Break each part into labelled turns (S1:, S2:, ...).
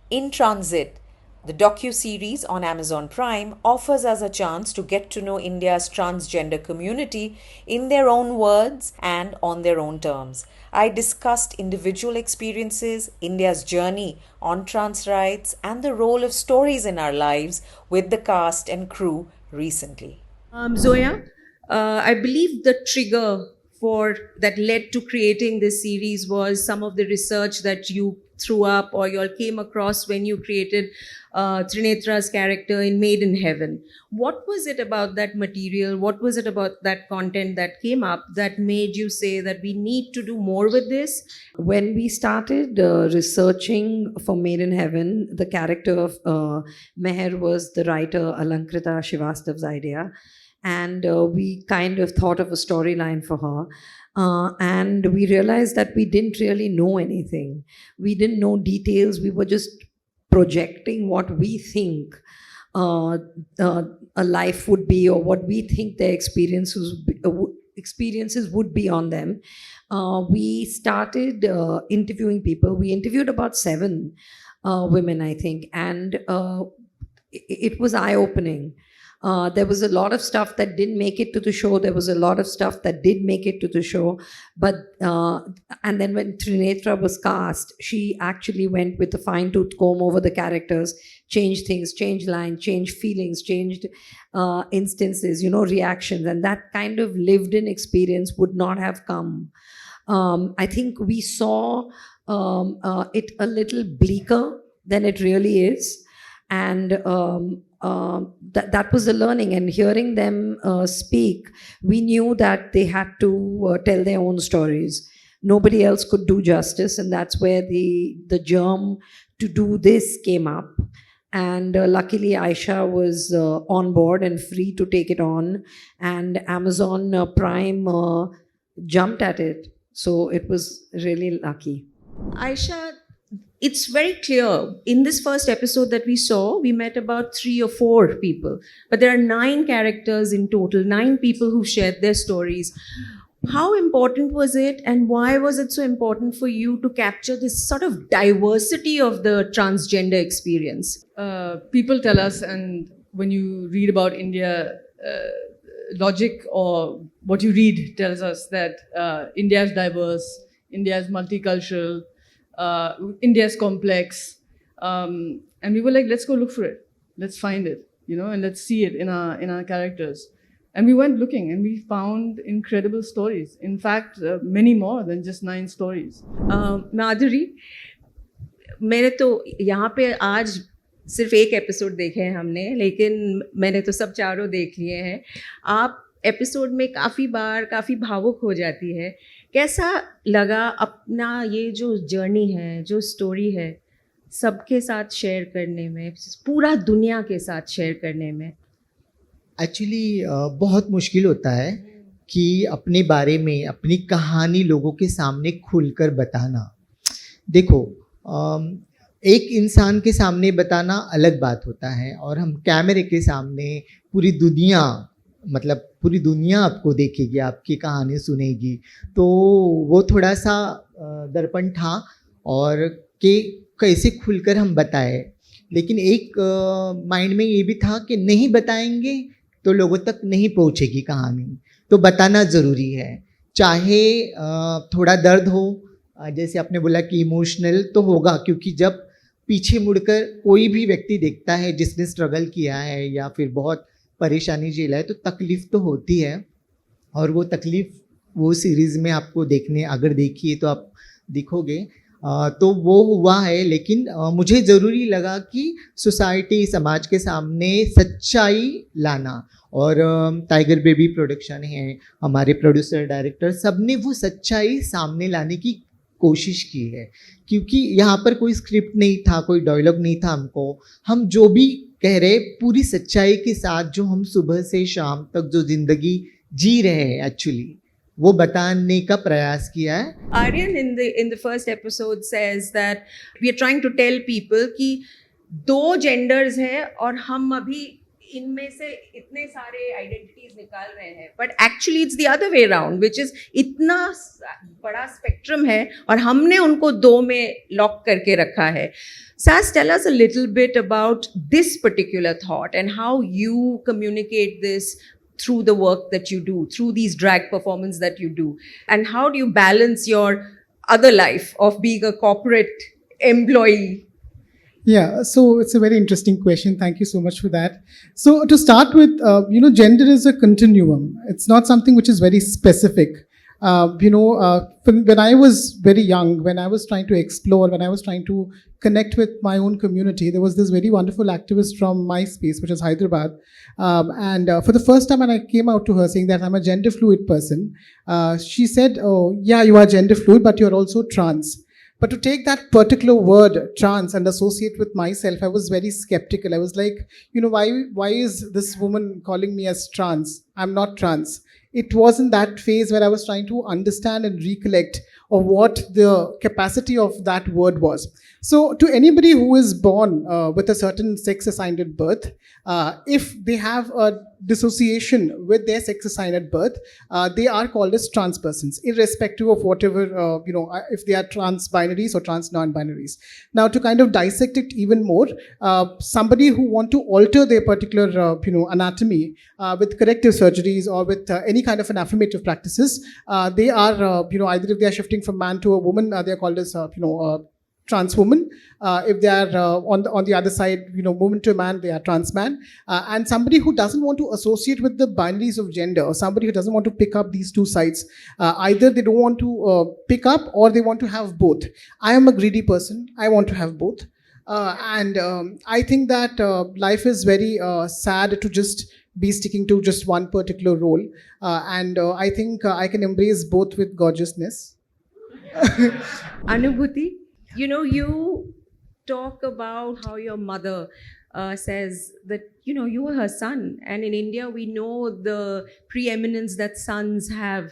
S1: In Transit, the docu-series on Amazon Prime offers us a chance to get to know India's transgender community in their own words and on their own terms. I discussed individual experiences, India's journey on trans rights, and the role of stories in our lives with the cast and crew recently.
S2: Zoya, I believe the trigger for that led to creating this series was some of the research that you threw up or you all came across when you created Trinetra's character in Made in Heaven. What was it about that material? What was it about that content that came up that made you say that we need to do more with this?
S3: When we started researching for Made in Heaven, the character of Meher was the writer Alankrita Shivastav's idea. And we kind of thought of a storyline for her. And we realized that we didn't really know anything. We didn't know details. We were just projecting what we think uh, a life would be, or what we think their experiences would be on them. We started interviewing people. We interviewed about 7 women, I think, and it was eye opening. There was a lot of stuff that didn't make it to the show. There was a lot of stuff that did make it to the show. But, and then when Trinetra was cast, she actually went with a fine tooth comb over the characters, changed things, changed lines, changed feelings, changed instances, reactions. And that kind of lived in experience would not have come. I think we saw it a little bleaker than it really is. And that was the learning. And hearing them speak, we knew that they had to tell their own stories. Nobody else could do justice, and that's where the germ to do this came up. And luckily, Aisha was on board and free to take it on, and Amazon Prime jumped at it. So it was really lucky.
S2: Aisha, it's very clear in this first episode that we saw, we met about 3 or 4 people, but there are 9 characters in total, 9 people who shared their stories. How important was it, and why was it so important for you to capture this sort of diversity of the transgender experience?
S4: People tell us, and when you read about India, logic or what you read tells us that India is diverse, India is multicultural, India is complex, and we were like, let's go look for it, let's find it, and let's see it in our characters. And we went looking, and we found incredible stories. In fact, many more than just 9 stories.
S2: माधुरी, मैंने तो यहाँ पे आज सिर्फ एक episode देखे हैं हमने, लेकिन मैंने तो सब चारों देख लिए हैं. आप एपिसोड में काफ़ी बार काफ़ी भावुक हो जाती है. कैसा लगा अपना ये जो जर्नी है, जो स्टोरी है, सबके साथ शेयर करने में, पूरा दुनिया के साथ शेयर करने में?
S5: एक्चुअली बहुत मुश्किल होता है कि अपने बारे में, अपनी कहानी लोगों के सामने खुलकर बताना. देखो, एक इंसान के सामने बताना अलग बात होता है, और हम कैमरे के सामने पूरी दुनिया, मतलब पूरी दुनिया आपको देखेगी, आपकी कहानी सुनेगी, तो वो थोड़ा सा दर्पण था, और कि कैसे खुलकर हम बताएं. लेकिन एक माइंड में ये भी था कि नहीं बताएंगे तो लोगों तक नहीं पहुंचेगी कहानी, तो बताना ज़रूरी है. चाहे थोड़ा दर्द हो, जैसे आपने बोला कि इमोशनल तो होगा, क्योंकि जब पीछे मुड़कर कोई भी व्यक्ति देखता है जिसने स्ट्रगल किया है या फिर बहुत परेशानी झेला है, तो तकलीफ़ तो होती है. और वो तकलीफ़ वो सीरीज़ में आपको देखने, अगर देखिए तो आप दिखोगे. तो वो हुआ है, लेकिन मुझे ज़रूरी लगा कि सोसाइटी, समाज के सामने सच्चाई लाना. और टाइगर बेबी प्रोडक्शन है, हमारे प्रोड्यूसर, डायरेक्टर, सब ने वो सच्चाई सामने लाने की कोशिश की है. क्योंकि यहाँ पर कोई स्क्रिप्ट नहीं था, कोई डायलॉग नहीं था. हम जो भी कह रहे, पूरी सच्चाई के साथ जो हम सुबह से शाम तक जो ज़िंदगी जी रहे हैं, एक्चुअली वो बताने का प्रयास किया है.
S2: Aryan in the first episode says that we are trying to tell people कि 2 genders है और हम अभी इनमें से इतने सारे आइडेंटिटीज निकाल रहे हैं, but actually it's the other way around, which is इतना बड़ा स्पेक्ट्रम है और हमने उनको दो में लॉक करके रखा है. Sas, tell us a little bit about this particular thought and how you communicate this through the work that you do, through these drag performances that you do, and how do you balance your other life of being a corporate employee?
S6: Yeah, so it's a very interesting question. Thank you so much for that. So to start with, gender is a continuum. It's not something which is very specific. When I was very young, when I was trying to explore, when I was trying to connect with my own community, there was this very wonderful activist from my space, which is Hyderabad. And for the first time when I came out to her saying that I'm a gender fluid person, she said, oh, yeah, you are gender fluid, but you're also trans. But to take that particular word, trans, and associate with myself, I was very skeptical. I was like, why is this woman calling me as trans? I'm not trans. It was in that phase where I was trying to understand and recollect of what the capacity of that word was. So to anybody who is born with a certain sex assigned at birth, if they have a dissociation with their sex assigned at birth, they are called as trans persons, irrespective of whatever, if they are trans binaries or trans non-binaries. Now, to kind of dissect it even more, somebody who want to alter their particular, anatomy with corrective surgeries or with any kind of an affirmative practices, they are, either if they are shifting from man to a woman, they are called as, trans woman. If they are on the other side, woman to man, they are trans man. And somebody who doesn't want to associate with the binaries of gender, or somebody who doesn't want to pick up these two sides, either they don't want to pick up or they want to have both. I am a greedy person. I want to have both. And I think that life is very sad to just be sticking to just one particular role. And I think I can embrace both with gorgeousness.
S2: Anubhuti, you talk about how your mother says that, you were her son. And in India, we know the preeminence that sons have.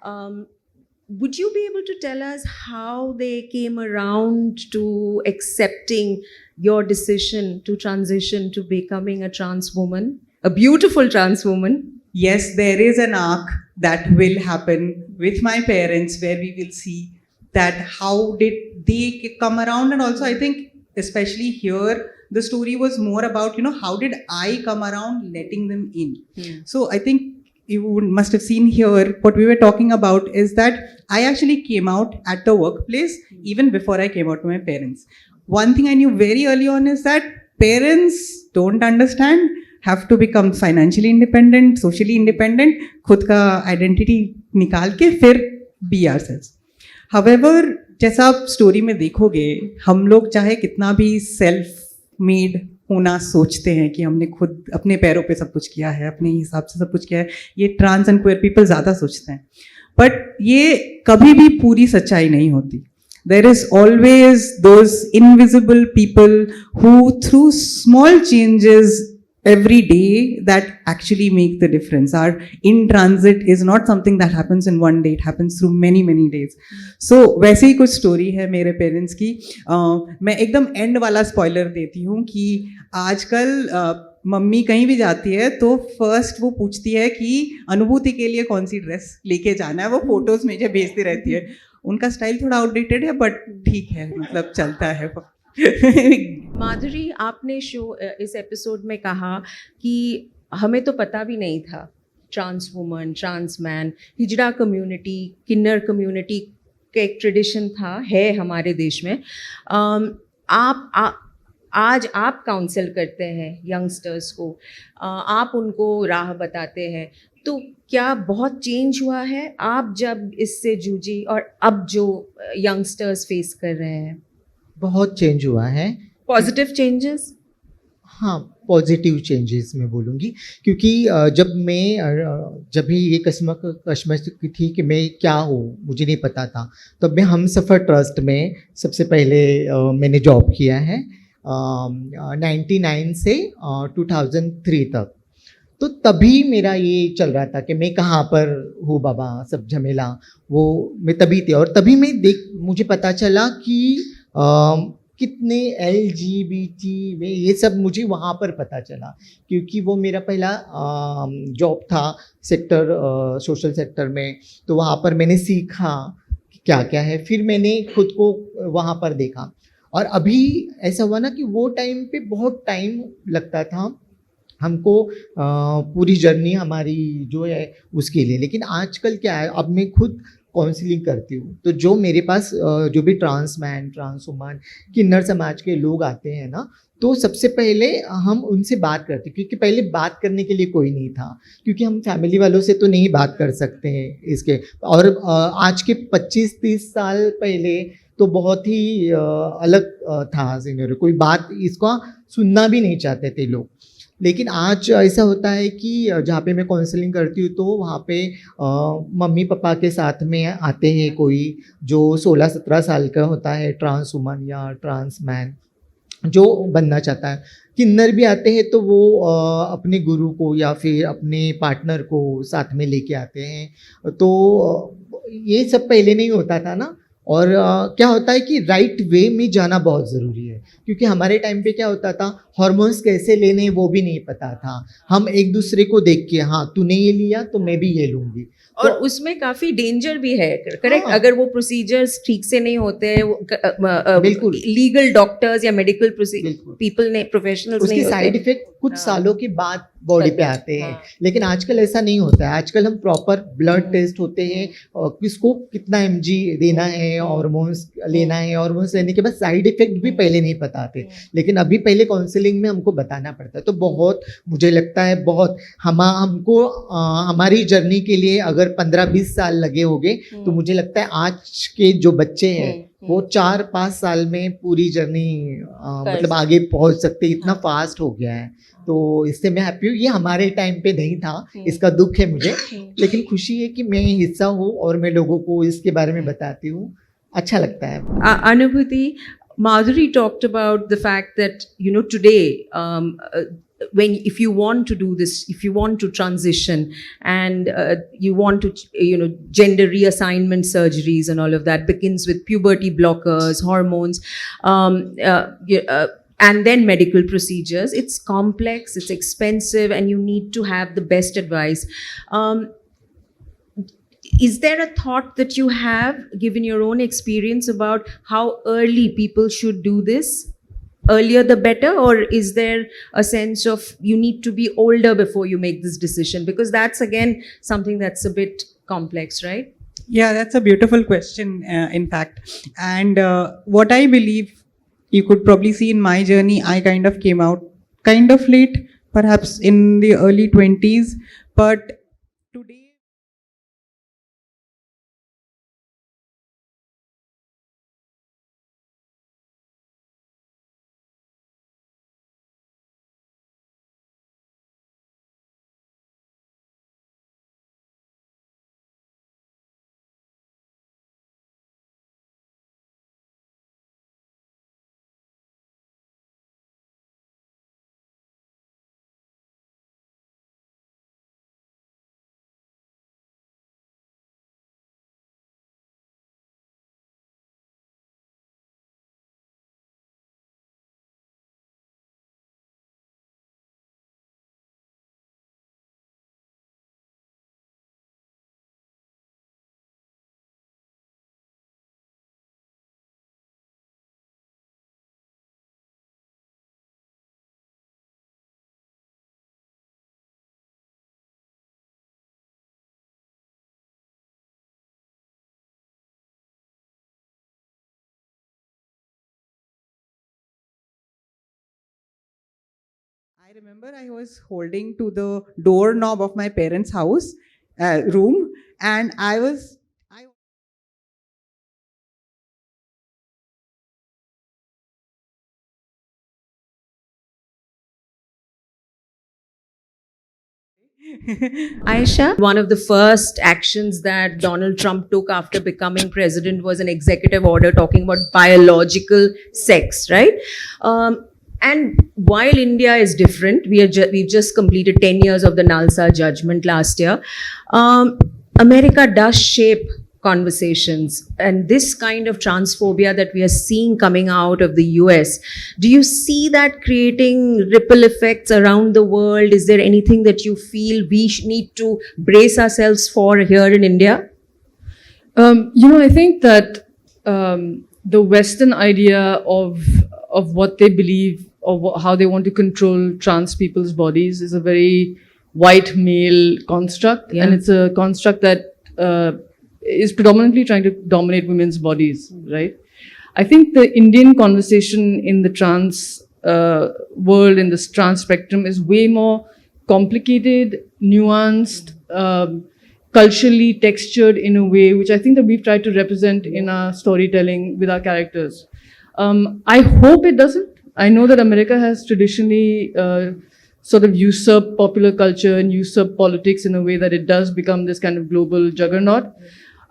S2: Would you be able to tell us how they came around to accepting your decision to transition to becoming a trans woman, a beautiful trans woman?
S7: Yes, there is an arc that will happen with my parents where we will see that how did they come around. And also I think especially here the story was more about how did I come around letting them in. So I think you must have seen here what we were talking about is that I actually came out at the workplace even before I came out to my parents. One thing I knew very early on is that parents don't understand, have to become financially independent, socially independent, खुद का identity निकाल के फिर be ourselves. However, जैसा आप story में देखोगे, हम लोग चाहे कितना भी सेल्फ मेड होना सोचते हैं कि हमने खुद अपने पैरों पे सब कुछ किया है, अपने हिसाब से सब कुछ किया है, ये ट्रांस एंड क्वेयर पीपल ज़्यादा सोचते हैं, बट ये कभी भी पूरी सच्चाई नहीं होती. There is always those invisible people who through small changes every day that actually make the difference. Our in transit is not something that happens in one day, it happens through many days. So वैसे ही कुछ story है मेरे parents की. मैं एकदम and वाला spoiler देती हूँ कि आजकल मम्मी कहीं भी जाती है तो फर्स्ट वो पूछती है कि अनुभूति के लिए कौन सी ड्रेस लेके जाना है, वो फोटोज मुझे भेजती रहती है. उनका स्टाइल थोड़ा आउटडेटेड है बट ठीक है, मतलब चलता है.
S2: माधुरी, आपने इस एपिसोड में कहा कि हमें तो पता भी नहीं था trans woman, trans man, hijra community, kinnar community का एक ट्रेडिशन है हमारे देश में. आज आप काउंसिल करते हैं यंगस्टर्स को, आप उनको राह बताते हैं, तो क्या बहुत चेंज हुआ है आप जब इससे जूझी और अब जो यंगस्टर्स फेस कर रहे हैं?
S5: बहुत चेंज हुआ है.
S2: Positive changes?
S5: हाँ, पॉजिटिव चेंजेस मैं बोलूँगी, क्योंकि जब भी ये कश्मकश थी कि मैं क्या हूँ, मुझे नहीं पता था, तब मैं हमसफ़र ट्रस्ट में सबसे पहले मैंने जॉब किया है 99 से 2003 तक. तो तभी मेरा ये चल रहा था कि मैं कहाँ पर हूँ बाबा, सब झमेला वो मैं तभी थी. और तभी मुझे पता चला कि कितने LGBT में ये सब मुझे वहाँ पर पता चला, क्योंकि वो मेरा पहला जॉब था सेक्टर सोशल सेक्टर में। तो वहाँ पर मैंने सीखा कि क्या क्या है, फिर मैंने खुद को वहाँ पर देखा। और अभी ऐसा हुआ ना कि वो टाइम पे बहुत टाइम लगता था हमको पूरी जर्नी हमारी जो है उसके लिए। लेकिन आजकल क्या है, अब मैं खुद काउंसलिंग करती हूँ, तो जो मेरे पास जो भी ट्रांस मैन, ट्रांस वुमन, किन्नर समाज के लोग आते हैं ना, तो सबसे पहले हम उनसे बात करते हैं, क्योंकि पहले बात करने के लिए कोई नहीं था, क्योंकि हम फैमिली वालों से तो नहीं बात कर सकते हैं इसके। और आज के 25-30 साल पहले तो बहुत ही अलग था सीनियर, कोई बात इसका सुनना भी नहीं चाहते थे लोग। लेकिन आज ऐसा होता है कि जहाँ पे मैं काउंसलिंग करती हूँ, तो वहाँ पे मम्मी पापा के साथ में आते हैं कोई जो 16-17 साल का होता है, ट्रांस वुमन या ट्रांस मैन जो बनना चाहता है। किन्नर भी आते हैं, तो वो अपने गुरु को या फिर अपने पार्टनर को साथ में लेके आते हैं। तो ये सब पहले नहीं होता था ना। और क्या होता है कि राइट वे में जाना बहुत ज़रूरी है, क्योंकि हमारे टाइम पे क्या होता था, हार्मोन्स कैसे लेने वो भी नहीं पता था। हम एक दूसरे को देख के, हाँ तूने ये लिया तो मैं भी ये लूँगी।
S2: और उसमें काफी डेंजर भी है, करेक्ट?
S5: हाँ।
S2: अगर वो प्रोसीजर्स ठीक से नहीं होते हैं,
S5: बिल्कुल।
S2: लीगल डॉक्टर्स या मेडिकल
S5: बिल्कुल।
S2: पीपल ने, प्रोफेशनल्स
S5: उसके
S2: नहीं होते
S5: साइड इफेक्ट कुछ
S2: हाँ।
S5: सालों के बाद बॉडी पे आते हैं।
S2: हाँ।
S5: लेकिन आजकल ऐसा नहीं होता है। आजकल हम प्रॉपर ब्लड टेस्ट होते हैं, और किसको कितना mg देना है, हार्मोन्स लेना है, हार्मोन्स लेने के बाद साइड इफेक्ट भी पहले नहीं पता थे, लेकिन अभी पहले काउंसलिंग में हमको बताना पड़ता है। तो बहुत मुझे लगता है बहुत हमको हमारी जर्नी के लिए अगर 15-20 साल लगे होंगे, तो मुझे लगता है आज के जो बच्चे हैं वो 4-5 साल में पूरी जर्नी मतलब आगे पहुंच सकते, इतना फास्ट हो गया है। तो इससे मैं हैप्पी हूँ। ये हमारे टाइम पे नहीं था, इसका दुख है मुझे, लेकिन खुशी है कि मैं हिस्सा हूँ और मैं लोगों को इसके बारे में बताती हूँ। अच्छा लगता है।
S2: Anubhuti, Madhuri talked about the fact that, you know, today, if you want to do this, if you want to transition and you want to, you know, gender reassignment surgeries and all of that begins with puberty blockers, hormones, and then medical procedures. It's complex, it's expensive, and you need to have the best advice. Is there a thought that you have, given your own experience, about how early people should do this? Earlier the better, or is there a sense of you need to be older before you make this decision? Because that's again something that's a bit complex, right?
S7: Yeah, that's a beautiful question, in fact. And what I believe, you could probably see in my journey, I kind of came out kind of late, perhaps in the early 20s. But today, I remember I was holding to the doorknob of my parents' house, room, and I
S2: Aisha, one of the first actions that Donald Trump took after becoming president was an executive order talking about biological sex, right? And while India is different, we've just completed 10 years of the Nalsa judgment last year. America does shape conversations and this kind of transphobia that we are seeing coming out of the US, do you see that creating ripple effects around the world? Is there anything that you feel we need to brace ourselves for here in India?
S4: I think that the Western idea of what they believe or how they want to control trans people's bodies is a very white male construct, and it's a construct that is predominantly trying to dominate women's bodies, right? I think the Indian conversation in the trans world, in this trans spectrum, is way more complicated, nuanced, culturally textured in a way which I think that we've tried to represent in our storytelling with our characters. I hope it doesn't. I know that America has traditionally sort of usurped popular culture and usurped politics in a way that it does become this kind of global juggernaut.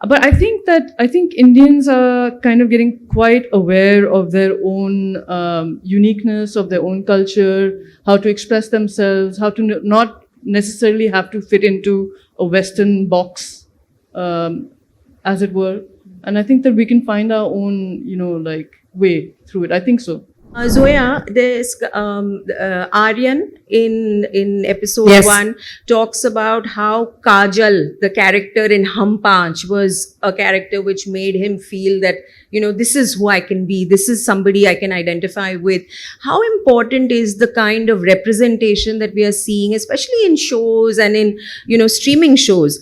S4: But I think Indians are kind of getting quite aware of their own uniqueness, of their own culture, how to express themselves, how to not necessarily have to fit into a Western box, as it were. And I think that we can find our own, way through it. I think so.
S2: Zoya, there's Aryan in episode
S3: Yes.
S2: 1 talks about how Kajal, the character in Hum Panch, was a character which made him feel that, this is who I can be, this is somebody I can identify with. How important is the kind of representation that we are seeing, especially in shows and in, streaming shows,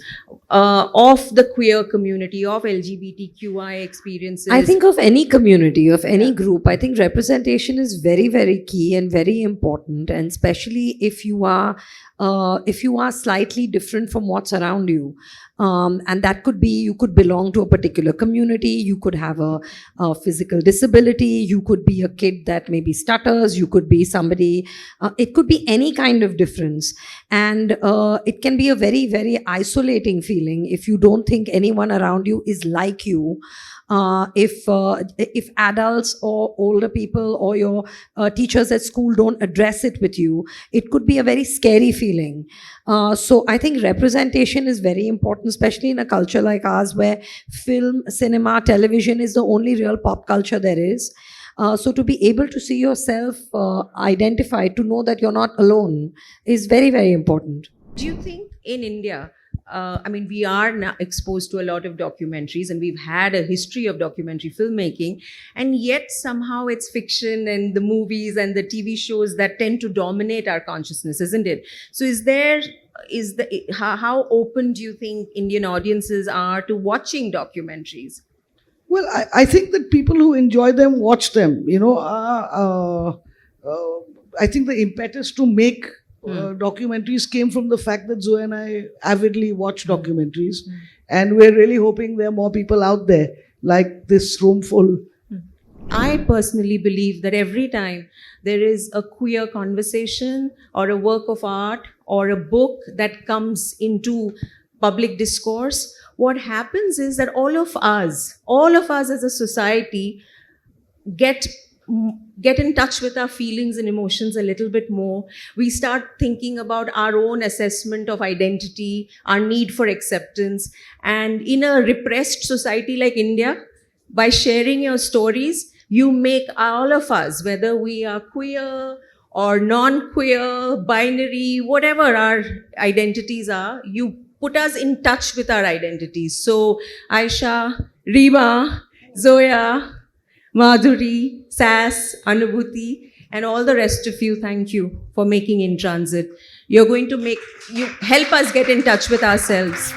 S2: of the queer community, of LGBTQI experiences?
S3: I think of any community, of any group, I think representation is very, very key and very important, and especially if you are slightly different from what's around you. And that could be, you could belong to a particular community, you could have a physical disability, you could be a kid that maybe stutters, you could be somebody, it could be any kind of difference. And it can be a very, very isolating feeling if you don't think anyone around you is like you. If adults or older people or your teachers at school don't address it with you, it could be a very scary feeling. So I think representation is very important, especially in a culture like ours where film, cinema, television is the only real pop culture there is. So to be able to see yourself identified, to know that you're not alone, is very, very important.
S2: Do you think in India, we are now exposed to a lot of documentaries and we've had a history of documentary filmmaking, and yet somehow it's fiction and the movies and the TV shows that tend to dominate our consciousness, isn't it? So how open do you think Indian audiences are to watching documentaries?
S8: Well, I think that people who enjoy them watch them. I think the impetus to make documentaries came from the fact that Zoe and I avidly watch documentaries, and we're really hoping there are more people out there like this room full.
S2: I personally believe that every time there is a queer conversation or a work of art or a book that comes into public discourse, what happens is that all of us as a society get in touch with our feelings and emotions a little bit more. We start thinking about our own assessment of identity, our need for acceptance. And in a repressed society like India, by sharing your stories, you make all of us, whether we are queer or non-queer, binary, whatever our identities are, you put us in touch with our identities. So Aisha, Reema, Zoya, Madhuri, Sass, Anubhuti, and all the rest of you, thank you for making In Transit. You're going to help us get in touch with ourselves.